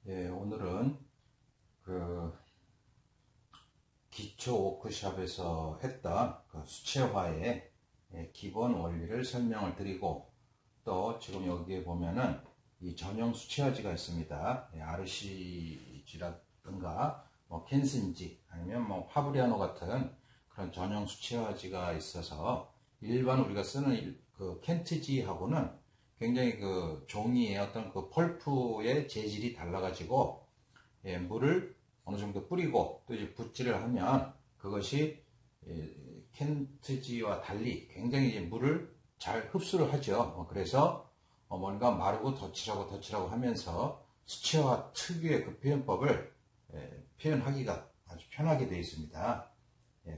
예, 오늘은 그 기초 워크숍에서 했던 그 수채화의 기본 원리를 설명을 드리고, 또 지금 여기에 보면은 이 전용 수채화지가 있습니다. RCG라든가 뭐 켄슨지 아니면 뭐 파브리아노 같은 그런 전용 수채화지가 있어서, 일반 우리가 쓰는 그 켄트지하고는 굉장히 그 종이의 어떤 그 펄프의 재질이 달라가지고, 물을 어느 정도 뿌리고 또 이제 붓질을 하면 그것이 켄트지와 달리 굉장히 이제 물을 잘 흡수를 하죠. 그래서 뭔가 마르고 덧칠하고 하면서 수채화 특유의 그 표현법을 표현하기가 아주 편하게 되어 있습니다.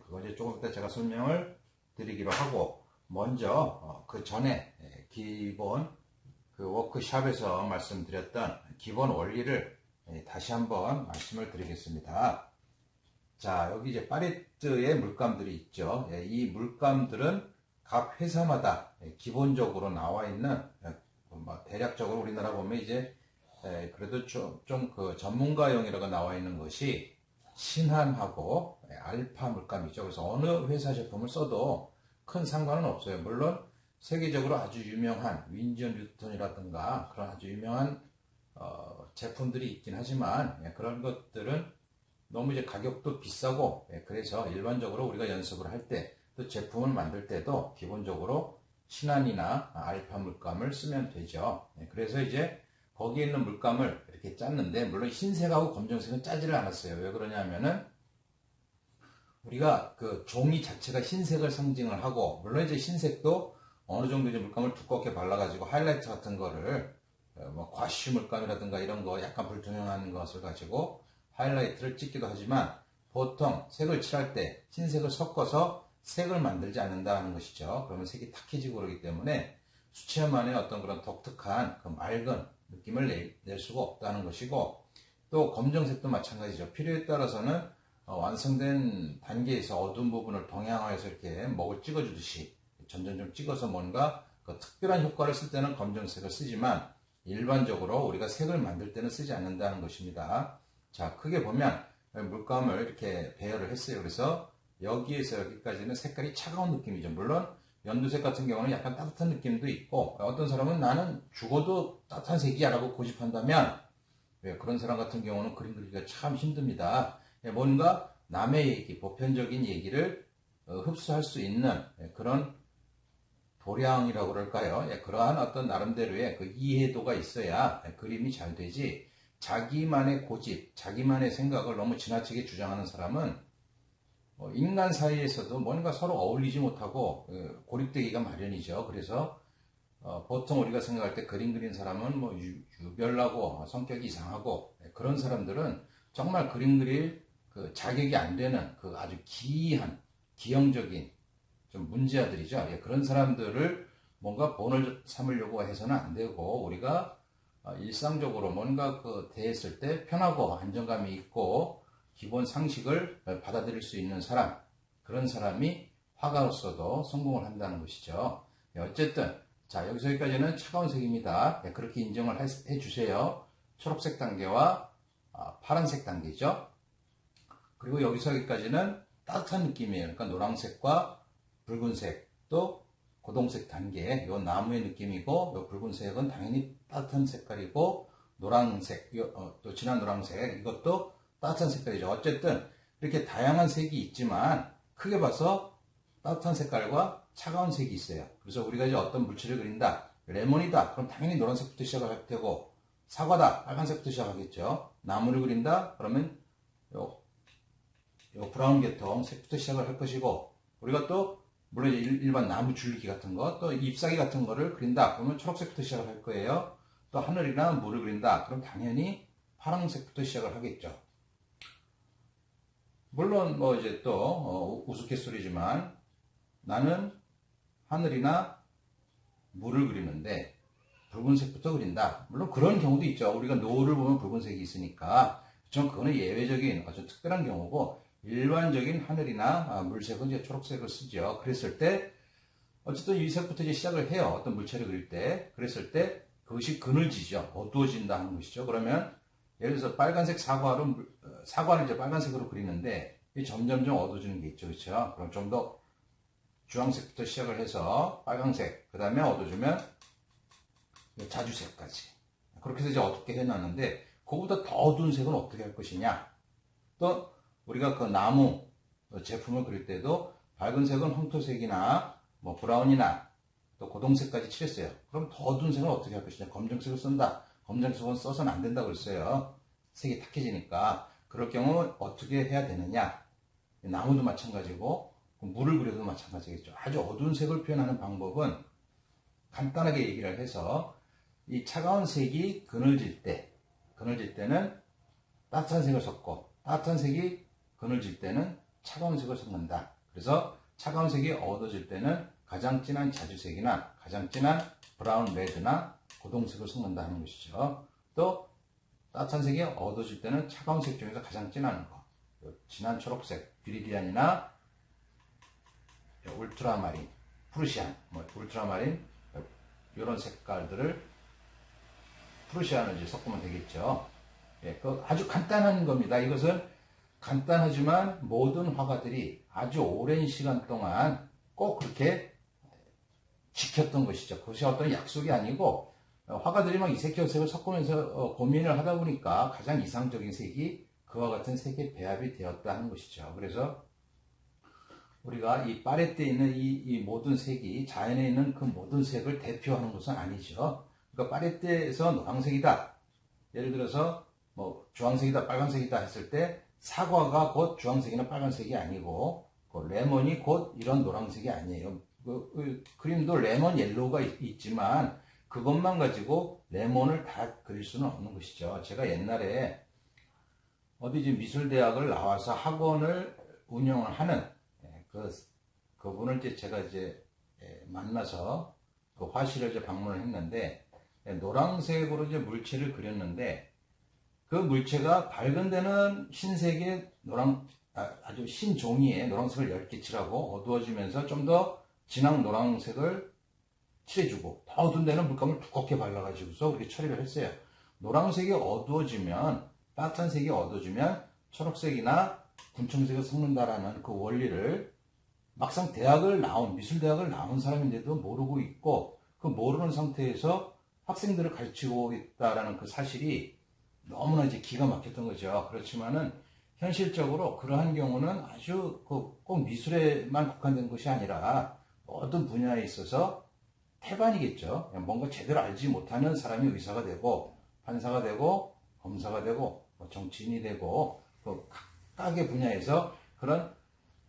그거 이제 조금 이따 제가 설명을 드리기로 하고, 먼저 그 전에 기본 그 워크샵에서 말씀드렸던 기본 원리를 다시 한번 말씀을 드리겠습니다. 자, 여기 이제 팔레트의 물감들이 있죠. 이 물감들은 각 회사마다 기본적으로 나와 있는, 대략적으로 우리나라 보면 이제 그래도 좀 그 전문가용이라고 나와 있는 것이 신한하고 알파 물감이죠. 그래서 어느 회사 제품을 써도 큰 상관은 없어요. 물론 세계적으로 아주 유명한 윈저 뉴턴이라든가 그런 아주 유명한 제품들이 있긴 하지만, 그런 것들은 너무 이제 가격도 비싸고, 그래서 일반적으로 우리가 연습을 할 때 또 제품을 만들 때도 기본적으로 신한이나 알파 물감을 쓰면 되죠. 그래서 이제 거기에 있는 물감을 이렇게 짰는데, 물론 흰색하고 검정색은 짜지를 않았어요. 왜 그러냐면은 우리가 그 종이 자체가 흰색을 상징을 하고, 물론 이제 흰색도 어느 정도 이제 물감을 두껍게 발라가지고 하이라이트 같은 거를 뭐 과쉬 물감이라든가 이런 거 약간 불투명한 것을 가지고 하이라이트를 찍기도 하지만, 보통 색을 칠할 때 흰색을 섞어서 색을 만들지 않는다는 것이죠. 그러면 색이 탁해지고 그러기 때문에 수채화만의 어떤 그런 독특한 그 맑은 느낌을 낼 수가 없다는 것이고, 또 검정색도 마찬가지죠. 필요에 따라서는 완성된 단계에서 어두운 부분을 동양화해서 이렇게 먹을 찍어주듯이 점점 좀 찍어서 뭔가 그 특별한 효과를 쓸 때는 검정색을 쓰지만, 일반적으로 우리가 색을 만들 때는 쓰지 않는다는 것입니다. 자, 크게 보면 물감을 이렇게 배열을 했어요. 그래서 여기에서 여기까지는 색깔이 차가운 느낌이죠. 물론 연두색 같은 경우는 약간 따뜻한 느낌도 있고, 어떤 사람은 나는 죽어도 따뜻한 색이야 라고 고집한다면, 그런 사람 같은 경우는 그림 그리기가 참 힘듭니다. 뭔가 남의 얘기, 보편적인 얘기를 흡수할 수 있는 그런 도량이라고 그럴까요? 그러한 어떤 나름대로의 그 이해도가 있어야 그림이 잘 되지, 자기만의 고집, 자기만의 생각을 너무 지나치게 주장하는 사람은 인간 사이에서도 뭔가 서로 어울리지 못하고 고립되기가 마련이죠. 그래서 보통 우리가 생각할 때 그림 그린 사람은 뭐 유별나고 성격이 이상하고, 그런 사람들은 정말 그림 그릴 그 자격이 안 되는 그 아주 기이한 기형적인 좀 문제아들이죠. 그런 사람들을 뭔가 본을 삼으려고 해서는 안 되고, 우리가 일상적으로 뭔가 그 대했을 때 편하고 안정감이 있고 기본 상식을 받아들일 수 있는 사람, 그런 사람이 화가로서도 성공을 한다는 것이죠. 어쨌든 자, 여기서 여기까지는 차가운 색입니다. 그렇게 인정을 해주세요. 초록색 단계와 파란색 단계죠. 그리고 여기서 여기까지는 따뜻한 느낌이에요. 그러니까 노란색과 붉은색, 또 고동색 단계, 요 나무의 느낌이고, 요 붉은색은 당연히 따뜻한 색깔이고, 노란색, 또 진한 노란색, 이것도 따뜻한 색깔이죠. 어쨌든 이렇게 다양한 색이 있지만 크게 봐서 따뜻한 색깔과 차가운 색이 있어요. 그래서 우리가 이제 어떤 물질을 그린다, 레몬이다, 그럼 당연히 노란색부터 시작을 할 테고, 사과다, 빨간색부터 시작하겠죠. 나무를 그린다, 그러면 요 브라운 계통 색부터 시작을 할 것이고, 우리가 또 물론 일반 나무 줄기 같은 거, 또 잎사귀 같은 거를 그린다, 그러면 초록색부터 시작을 할 거예요. 또 하늘이나 물을 그린다, 그럼 당연히 파란색부터 시작을 하겠죠. 물론 뭐 이제 또 우스갯소리지만, 나는 하늘이나 물을 그리는데 붉은색부터 그린다, 물론 그런 경우도 있죠. 우리가 노을을 보면 붉은색이 있으니까, 전 그거는 예외적인 아주 특별한 경우고, 일반적인 하늘이나 물색은 이제 초록색을 쓰죠. 그랬을 때 어쨌든 이 색부터 이제 시작을 해요. 어떤 물체를 그릴 때. 그랬을 때 그것이 그늘지죠. 어두워진다 하는 것이죠. 그러면 예를 들어서 빨간색 사과를 이제 빨간색으로 그리는데 점점점 어두워지는 게 있죠. 그렇죠? 그럼 좀 더 주황색부터 시작을 해서 빨간색, 그 다음에 어두워지면 자주색까지. 그렇게 해서 이제 어둡게 해놨는데, 그거보다 더 어두운 색은 어떻게 할 것이냐? 또, 우리가 그 나무 제품을 그릴 때도 밝은 색은 황토색이나, 뭐, 브라운이나, 또 고동색까지 칠했어요. 그럼 더 어두운 색은 어떻게 할 것이냐? 검정색을 쓴다. 검정색은 써서는 안 된다고 그랬어요. 색이 탁해지니까. 그럴 경우 어떻게 해야 되느냐? 나무도 마찬가지고, 물을 그려도 마찬가지겠죠. 아주 어두운 색을 표현하는 방법은 간단하게 얘기를 해서 이 차가운 색이 그늘질 때는 따뜻한 색을 섞고 따뜻한 색이 그늘질 때는 차가운 색을 섞는다. 그래서 차가운 색이 어두워질 때는 가장 진한 자주색이나 가장 진한 브라운 레드나 고동색을 섞는다는 것이죠. 또 따뜻한 색이 어두워질 때는 차가운 색 중에서 가장 진한 거, 진한 초록색, 비리디안이나 울트라마린, 프루시안, 울트라마린 이런 색깔들을 프루시안을 이제 섞으면 되겠죠. 예, 아주 간단한 겁니다. 이것은 간단하지만 모든 화가들이 아주 오랜 시간 동안 꼭 그렇게 지켰던 것이죠. 그것이 어떤 약속이 아니고 화가들이 막 이색저색을 섞으면서 고민을 하다 보니까 가장 이상적인 색이 그와 같은 색의 배합이 되었다 하는 것이죠. 그래서 우리가 이 팔레트에 있는 이 모든 색이 자연에 있는 그 모든 색을 대표하는 것은 아니죠. 그러니까 팔레트에서 노란색이다. 예를 들어서 뭐 주황색이다, 빨간색이다 했을 때 사과가 곧 주황색이나 빨간색이 아니고 레몬이 곧 이런 노란색이 아니에요. 그림도 레몬 옐로우가 있지만 그것만 가지고 레몬을 다 그릴 수는 없는 것이죠. 제가 옛날에 어디 미술대학을 나와서 학원을 운영을 하는 그분을 제가 만나서 그 화실을 방문을 했는데 노란색으로 물체를 그렸는데 그 물체가 밝은 데는 흰색에 아주 흰 종이에 노란색을 얇게 칠하고 어두워지면서 좀 더 진한 노란색을 칠해주고 더 어두운 데는 물감을 두껍게 발라가지고서 그렇게 처리를 했어요. 노란색이 어두워지면 따뜻한 색이 어두워지면 초록색이나 군청색을 섞는다라는 그 원리를 막상 미술대학을 나온 사람인데도 모르고 있고 그 모르는 상태에서 학생들을 가르치고 있다라는 그 사실이 너무나 기가 막혔던 거죠. 그렇지만은 현실적으로 그러한 경우는 아주 꼭 미술에만 국한된 것이 아니라 모든 분야에 있어서 태반이겠죠. 뭔가 제대로 알지 못하는 사람이 의사가 되고 판사가 되고 검사가 되고 정치인이 되고 각각의 분야에서 그런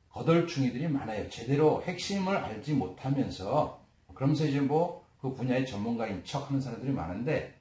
거덜충이들이 많아요. 제대로 핵심을 알지 못하면서 그러면서 그 분야의 전문가인 척 하는 사람들이 많은데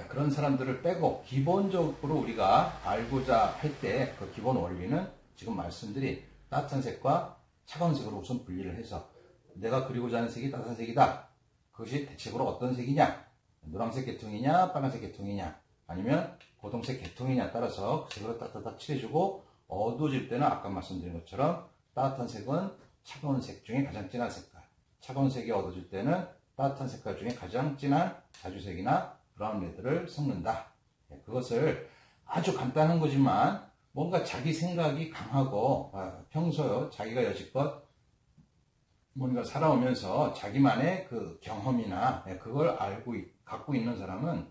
그런 사람들을 빼고 기본적으로 우리가 알고자 할 때 그 기본 원리는 지금 말씀드린 따뜻한 색과 차가운 색으로 우선 분리를 해서 내가 그리고자 하는 색이 따뜻한 색이다. 그것이 대체적으로 어떤 색이냐? 노란색 계통이냐? 빨간색 계통이냐? 아니면 고동색 계통이냐 따라서 그 색으로 따뜻하게 칠해주고 어두워질 때는 아까 말씀드린 것처럼 따뜻한 색은 차가운 색 중에 가장 진한 색깔, 차가운 색이 어두워질 때는 따뜻한 색깔 중에 가장 진한 자주색이나 브라운 레드를 섞는다. 그것을 아주 간단한 거지만 뭔가 자기 생각이 강하고 평소에 자기가 여지껏 뭔가 살아오면서 자기만의 그 경험이나 그걸 갖고 있는 사람은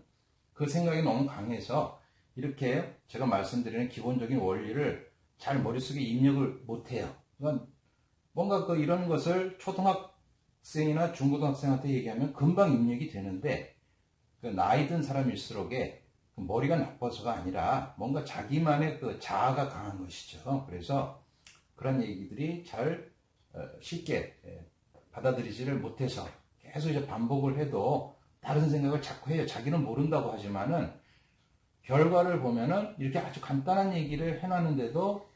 그 생각이 너무 강해서 이렇게 제가 말씀드리는 기본적인 원리를 잘 머릿속에 입력을 못해요. 그러니까 뭔가 이런 것을 초등학생이나 중고등학생한테 얘기하면 금방 입력이 되는데 나이 든 사람일수록에 머리가 나빠서가 아니라 뭔가 자기만의 그 자아가 강한 것이죠. 그래서 그런 얘기들이 잘 쉽게 받아들이지를 못해서 계속 반복을 해도 다른 생각을 자꾸 해요. 자기는 모른다고 하지만은 결과를 보면은 이렇게 아주 간단한 얘기를 해놨는데도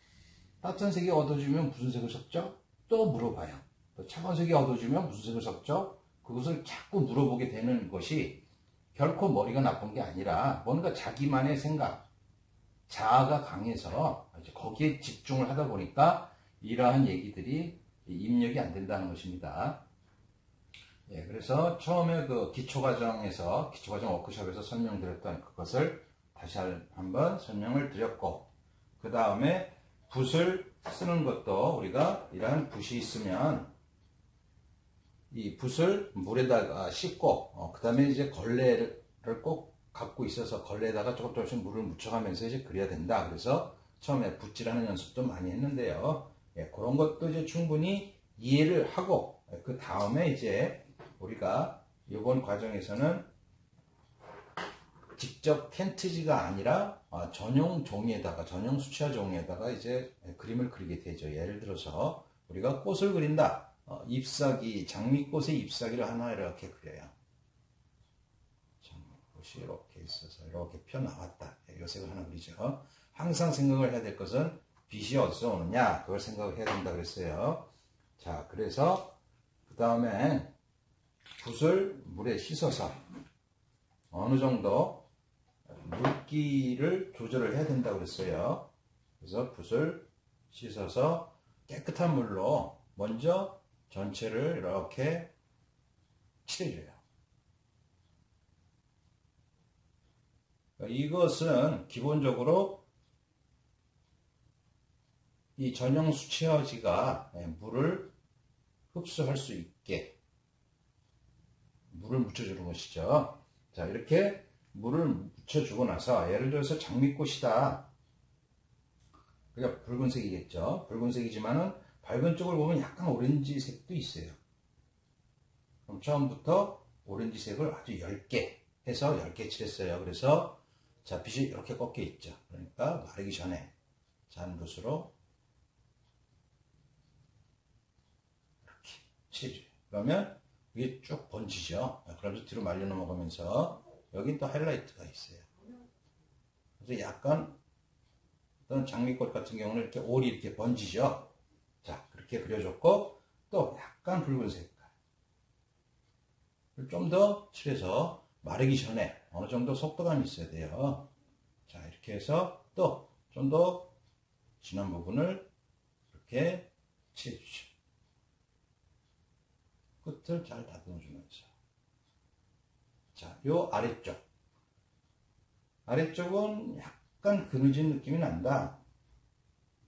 따뜻한 색이 어두워지면 무슨 색을 섞죠? 또 물어봐요. 또 차가운 색이 어두워지면 무슨 색을 섞죠? 그것을 자꾸 물어보게 되는 것이 결코 머리가 나쁜 게 아니라 뭔가 자기만의 생각, 자아가 강해서 거기에 집중을 하다 보니까 이러한 얘기들이 입력이 안 된다는 것입니다. 그래서 처음에 기초과정 워크숍에서 설명드렸던 그것을 다시 한번 설명을 드렸고, 그 다음에 붓을 쓰는 것도 우리가 이러한 붓이 있으면 이 붓을 물에다가 씻고, 그 다음에 이제 걸레를 꼭 갖고 있어서 걸레에다가 조금씩 물을 묻혀가면서 이제 그려야 된다. 그래서 처음에 붓질하는 연습도 많이 했는데요. 예, 그런 것도 이제 충분히 이해를 하고, 그 다음에 이제 우리가 이번 과정에서는 직접 텐트지가 아니라 전용 종이에다가, 전용 수채화 종이에다가 이제 그림을 그리게 되죠. 예를 들어서 우리가 꽃을 그린다. 잎사귀, 장미꽃의 잎사귀를 하나 이렇게 그려요. 장미꽃이 이렇게 있어서 이렇게 펴나왔다. 요색을 하나 그리죠. 항상 생각을 해야 될 것은 빛이 어디서 오느냐, 그걸 생각을 해야 된다 그랬어요. 자, 그래서 그 다음에 붓을 물에 씻어서 어느 정도 물기를 조절을 해야 된다고 그랬어요. 그래서 붓을 씻어서 깨끗한 물로 먼저 전체를 이렇게 칠해줘요. 이것은 기본적으로 이 전용 수채화지가 물을 흡수할 수 있게 물을 묻혀주는 것이죠. 자, 이렇게 물을 묻혀주고 나서 예를 들어서 장미꽃이다. 그러니까 붉은색이겠죠. 붉은색이지만은 밝은 쪽을 보면 약간 오렌지색도 있어요. 그럼 처음부터 오렌지색을 아주 얇게 해서 얇게 칠했어요. 그래서 자, 빛이 이렇게 꺾여 있죠. 그러니까 마르기 전에 잔붓으로 이렇게 칠해줘요. 그러면 이게 쭉 번지죠. 그러면서 뒤로 말려 넘어가면서 여긴 또 하이라이트가 있어요. 그래서 약간 어떤 장미꽃 같은 경우는 이렇게 올이 이렇게 번지죠. 자, 그렇게 그려줬고 또 약간 붉은 색깔 좀 더 칠해서 마르기 전에 어느 정도 속도감이 있어야 돼요. 자, 이렇게 해서 또 좀 더 진한 부분을 이렇게 칠해주죠. 끝을 잘 다듬어주면서. 자, 요 아래쪽은 약간 그늘진 느낌이 난다.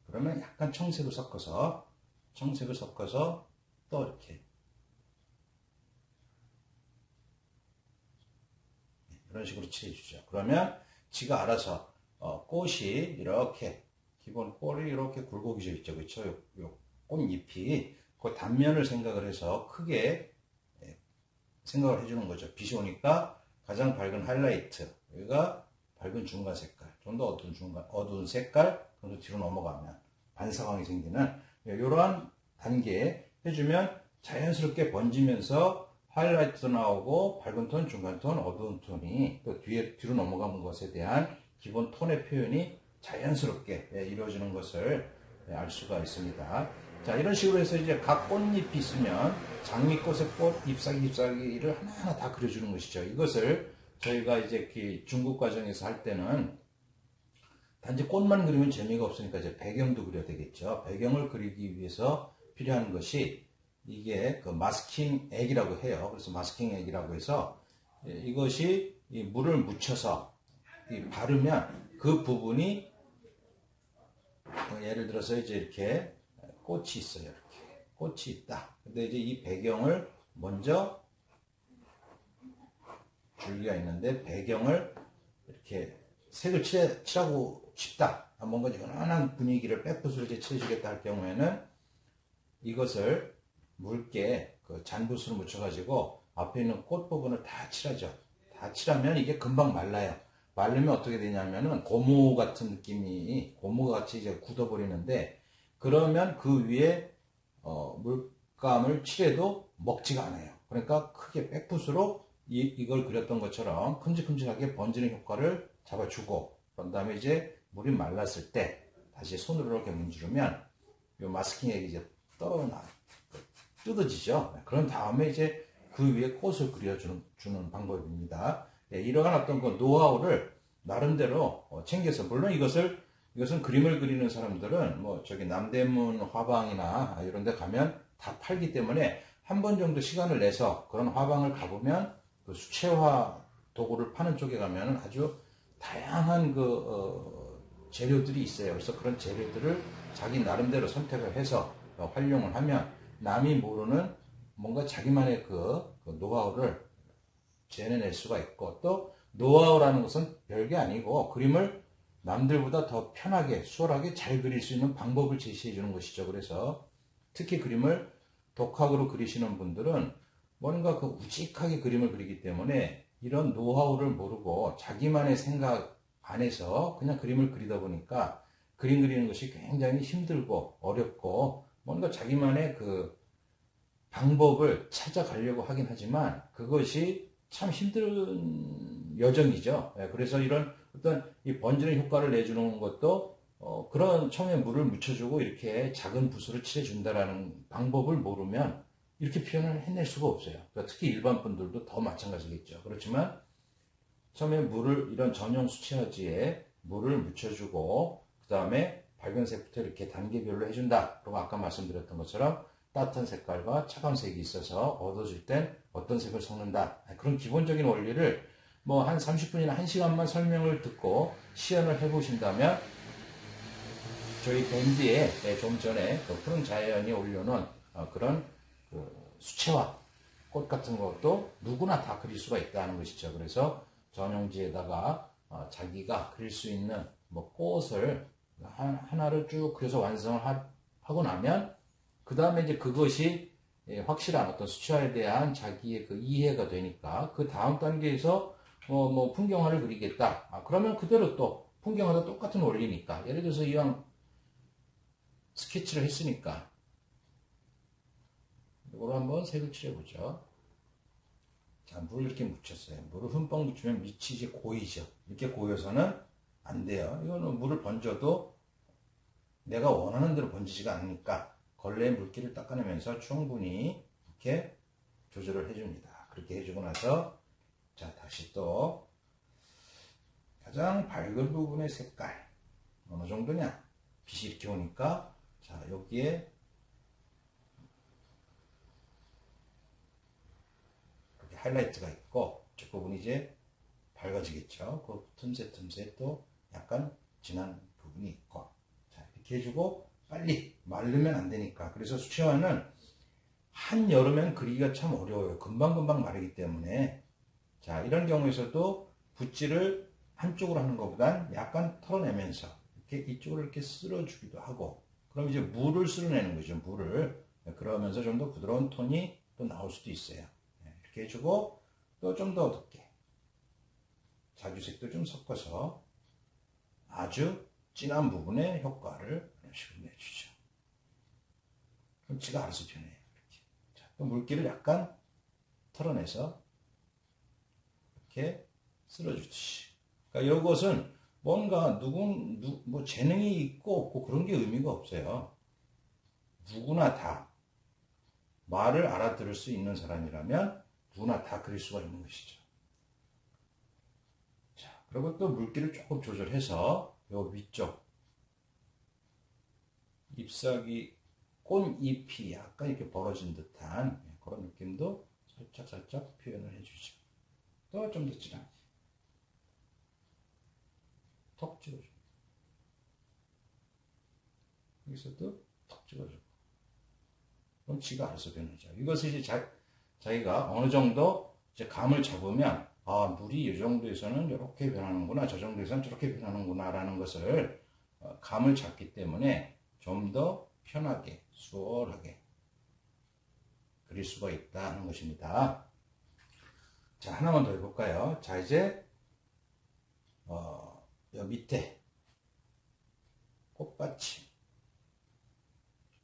그러면 약간 청색을 섞어서 또 이렇게 이런 식으로 칠해주죠. 그러면 지가 알아서 꽃이 이렇게 기본 꼴이 이렇게 굴곡이져 있죠. 그렇죠? 요 꽃잎이 그 단면을 생각을 해서 크게 생각을 해주는 거죠. 빛이 오니까 가장 밝은 하이라이트, 여기가 밝은 중간 색깔, 좀 더 어두운 색깔, 그럼 뒤로 넘어가면 반사광이 생기는 이러한 단계에 해주면 자연스럽게 번지면서 하이라이트도 나오고 밝은 톤, 중간 톤, 어두운 톤이 또 뒤로 넘어가는 것에 대한 기본 톤의 표현이 자연스럽게 이루어지는 것을 알 수가 있습니다. 자, 이런 식으로 해서 이제 각 꽃잎이 있으면 장미꽃의 꽃, 잎사귀를 하나하나 다 그려주는 것이죠. 이것을 저희가 이제 중국 과정에서 할 때는 단지 꽃만 그리면 재미가 없으니까 이제 배경도 그려야 되겠죠. 배경을 그리기 위해서 필요한 것이 이게 그 마스킹 액이라고 해요. 그래서 마스킹 액이라고 해서 이것이 이 물을 묻혀서 바르면 그 부분이 예를 들어서 이제 이렇게 꽃이 있어요. 이렇게 꽃이 있다. 근데 이제 이 배경을 먼저 줄기가 있는데 배경을 이렇게 색을 칠하고 싶다. 뭔가 연한 분위기를 백붓으로 이제 칠해주겠다 할 경우에는 이것을 묽게 그 잔붓으로 묻혀가지고 앞에 있는 꽃 부분을 다 칠하죠. 다 칠하면 이게 금방 말라요. 말르면 어떻게 되냐면은 고무 같은 느낌이 고무같이 이제 굳어버리는데 그러면 그 위에 물감을 칠해도 먹지가 않아요. 그러니까 크게 백붓으로 이걸 그렸던 것처럼 큼직큼직하게 번지는 효과를 잡아주고 그런 다음에 이제 물이 말랐을 때 다시 손으로 이렇게 문지르면 이 마스킹액이 이제 뜯어지죠. 그런 다음에 이제 그 위에 꽃을 그려주는 방법입니다. 이러한 어떤 그 노하우를 나름대로 챙겨서 물론 이것은 그림을 그리는 사람들은 뭐 저기 남대문 화방이나 이런 데 가면 다 팔기 때문에 한 번 정도 시간을 내서 그런 화방을 가보면 그 수채화 도구를 파는 쪽에 가면 아주 다양한 재료들이 있어요. 그래서 그런 재료들을 자기 나름대로 선택을 해서 활용을 하면 남이 모르는 뭔가 자기만의 노하우를 재현해낼 수가 있고, 또 노하우라는 것은 별게 아니고 그림을 남들보다 더 편하게 수월하게 잘 그릴 수 있는 방법을 제시해 주는 것이죠. 그래서 특히 그림을 독학으로 그리시는 분들은 뭔가 우직하게 그림을 그리기 때문에 이런 노하우를 모르고 자기만의 생각 안에서 그냥 그림을 그리다 보니까 그림 그리는 것이 굉장히 힘들고 어렵고, 뭔가 자기만의 방법을 찾아가려고 하긴 하지만 그것이 참 힘든 여정이죠. 그래서 이런 어떤 이 번지는 효과를 내주는 것도 그런 처음에 물을 묻혀주고 이렇게 작은 붓으로 칠해준다라는 방법을 모르면 이렇게 표현을 해낼 수가 없어요. 그러니까 특히 일반 분들도 더 마찬가지겠죠. 그렇지만 처음에 이런 전용 수채화지에 물을 묻혀주고 그 다음에 밝은 색부터 이렇게 단계별로 해준다. 그리고 아까 말씀드렸던 것처럼 따뜻한 색깔과 차가운 색이 있어서 어두워질 땐 어떤 색을 섞는다. 그런 기본적인 원리를 한 30분이나 1시간만 설명을 듣고 시연을 해보신다면 저희 밴드에 좀 전에 푸른 자연이 올려놓은 그런 수채화 꽃 같은 것도 누구나 다 그릴 수가 있다는 것이죠. 그래서 전용지에다가 자기가 그릴 수 있는 꽃을 하나를 쭉 그려서 완성을 하고 나면 그 다음에 이제 그것이 확실한 어떤 수채화에 대한 자기의 이해가 되니까 그 다음 단계에서 풍경화를 그리겠다. 그러면 그대로 또 풍경화도 똑같은 원리니까, 예를 들어서 이왕 스케치를 했으니까 이거로 한번 색을 칠해보죠. 자, 물을 이렇게 묻혔어요. 물을 흠뻑 묻히면 밑이 이제 고이죠. 이렇게 고여서는 안 돼요. 이거는 물을 번져도 내가 원하는 대로 번지지가 않으니까 걸레에 물기를 닦아내면서 충분히 이렇게 조절을 해줍니다. 그렇게 해주고 나서 자, 다시 또 가장 밝은 부분의 색깔 어느 정도냐, 빛이 이렇게 오니까 자, 여기에 이렇게 하이라이트가 있고 이쪽 부분이 이제 밝아지겠죠. 그 틈새 또 약간 진한 부분이 있고, 자, 이렇게 해주고 빨리 마르면 안 되니까. 그래서 수채화는 한여름엔 그리기가 참 어려워요. 금방금방 마르기 때문에. 자, 이런 경우에서도 붓질을 한쪽으로 하는 것보단 약간 털어내면서 이렇게 이쪽으로 이렇게 쓸어주기도 하고, 그럼 이제 물을 쓸어내는 거죠. 물을. 그러면서 좀 더 부드러운 톤이 또 나올 수도 있어요. 이렇게 해주고 또 좀 더 어둡게 자주색도 좀 섞어서 아주 진한 부분의 효과를 이런 식으로 내주죠. 그럼 지가 알아서 변해요. 이렇게. 자, 또 물기를 약간 털어내서 이렇게 쓸어주듯이. 그러니까 이것은 뭔가 재능이 있고 없고 그런 게 의미가 없어요. 누구나 다 말을 알아들을 수 있는 사람이라면 누구나 다 그릴 수가 있는 것이죠. 자, 그리고 또 물기를 조금 조절해서 요 위쪽 잎사귀 꽃잎이 약간 이렇게 벌어진 듯한 그런 느낌도 살짝 표현을 해주죠. 또 좀 더 진하게 턱 찍어주고, 여기서도 턱 찍어주고, 그럼 지가 알아서 변하죠. 이것을 이제 자기가 어느 정도 이제 감을 잡으면 물이 이 정도에서는 이렇게 변하는구나, 저 정도에서는 저렇게 변하는구나 라는 것을 감을 잡기 때문에 좀 더 편하게 수월하게 그릴 수가 있다는 것입니다. 자, 하나만 더 해볼까요? 자, 이제 여 밑에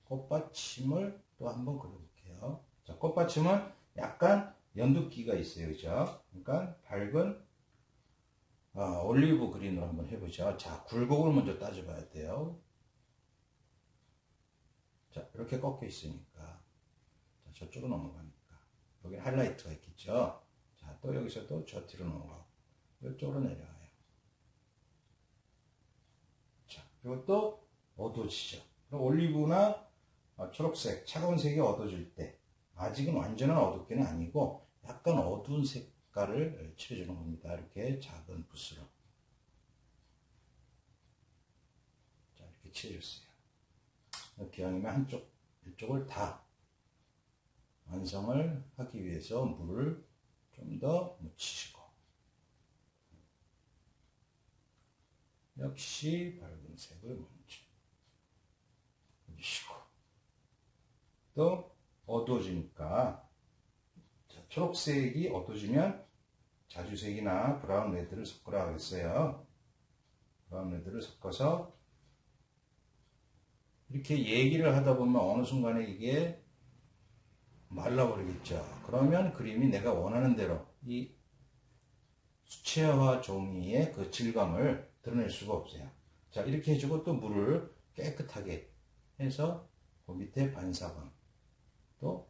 꽃받침을 또 한번 그려볼게요. 자, 꽃받침은 약간 연두기가 있어요. 그죠? 그러니까 밝은 올리브 그린으로 한번 해보죠. 자, 굴곡을 먼저 따져봐야 돼요. 자, 이렇게 꺾여 있으니까. 자, 저쪽으로 넘어가니까. 여기 하이라이트가 있겠죠. 자, 또 여기서도 저 뒤로 넘어가고, 이쪽으로 내려와요. 자, 그리고 또 어두워지죠. 그럼 올리브나 초록색, 차가운 색이 어두워질 때, 아직은 완전한 어둡게는 아니고, 약간 어두운 색깔을 칠해주는 겁니다. 이렇게 작은 붓으로. 이렇게 칠해줬어요. 기왕이면 이쪽을 다 완성을 하기 위해서 물을 좀 더 묻히시고, 역시 밝은 색을 먼저 해주시고, 또 어두워지니까, 초록색이 어두워지면 자주색이나 브라운 레드를 섞으라 그랬어요. 브라운 레드를 섞어서 이렇게 얘기를 하다 보면 어느 순간에 이게 말라버리겠죠. 그러면 그림이 내가 원하는 대로 이 수채화 종이의 그 질감을 드러낼 수가 없어요. 자, 이렇게 해주고 또 물을 깨끗하게 해서 그 밑에 반사광 또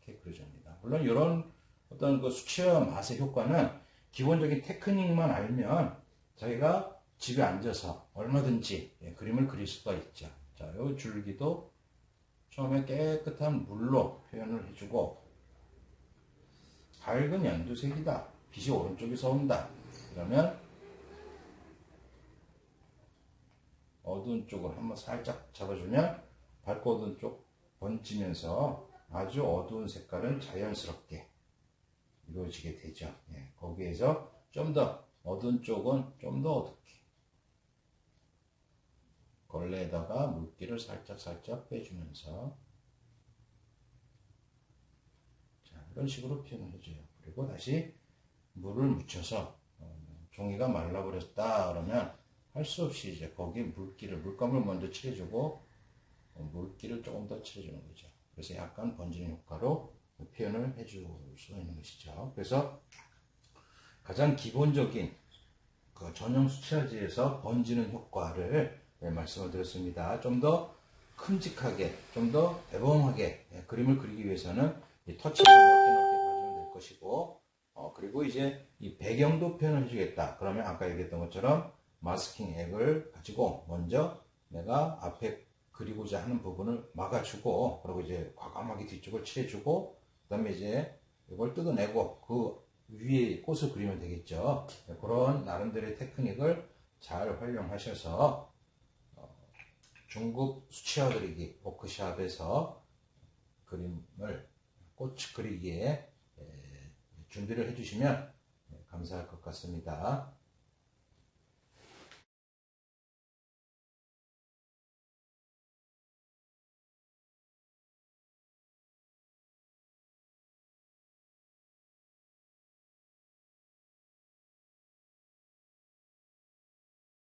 이렇게 그려줍니다. 물론 이런 어떤 그 수채화 맛의 효과는 기본적인 테크닉만 알면 저희가 집에 앉아서 얼마든지 그림을 그릴 수가 있죠. 자, 이 줄기도 처음에 깨끗한 물로 표현을 해주고, 밝은 연두색이다, 빛이 오른쪽에서 온다, 그러면 어두운 쪽을 한번 살짝 잡아주면 밝고 어두운 쪽 번지면서 아주 어두운 색깔은 자연스럽게 이루어지게 되죠. 예, 거기에서 좀 더 어두운 쪽은 좀 더 어둡게 걸레에다가 물기를 살짝 빼주면서, 자, 이런 식으로 표현을 해줘요. 그리고 다시 물을 묻혀서 종이가 말라버렸다 그러면 할 수 없이 이제 거기에 물감을 먼저 칠해주고 물기를 조금 더 칠해주는 거죠. 그래서 약간 번지는 효과로 표현을 해줄 수 있는 것이죠. 그래서 가장 기본적인 그 전용 수채화지에서 번지는 효과를 말씀을 드렸습니다. 좀 더 큼직하게, 좀 더 대범하게 그림을 그리기 위해서는 이 터치를 넓게 봐주면 될 것이고, 그리고 이제 이 배경도 표현을 해주겠다. 그러면 아까 얘기했던 것처럼 마스킹 액을 가지고 먼저 내가 앞에 그리고자 하는 부분을 막아주고, 그리고 이제 과감하게 뒤쪽을 칠해주고, 그 다음에 이제 이걸 뜯어내고 그 위에 꽃을 그리면 되겠죠. 그런 나름대로의 테크닉을 잘 활용하셔서 중국 수채화 그리기 워크샵에서 그림을 꽃 그리기에 준비를 해주시면 감사할 것 같습니다.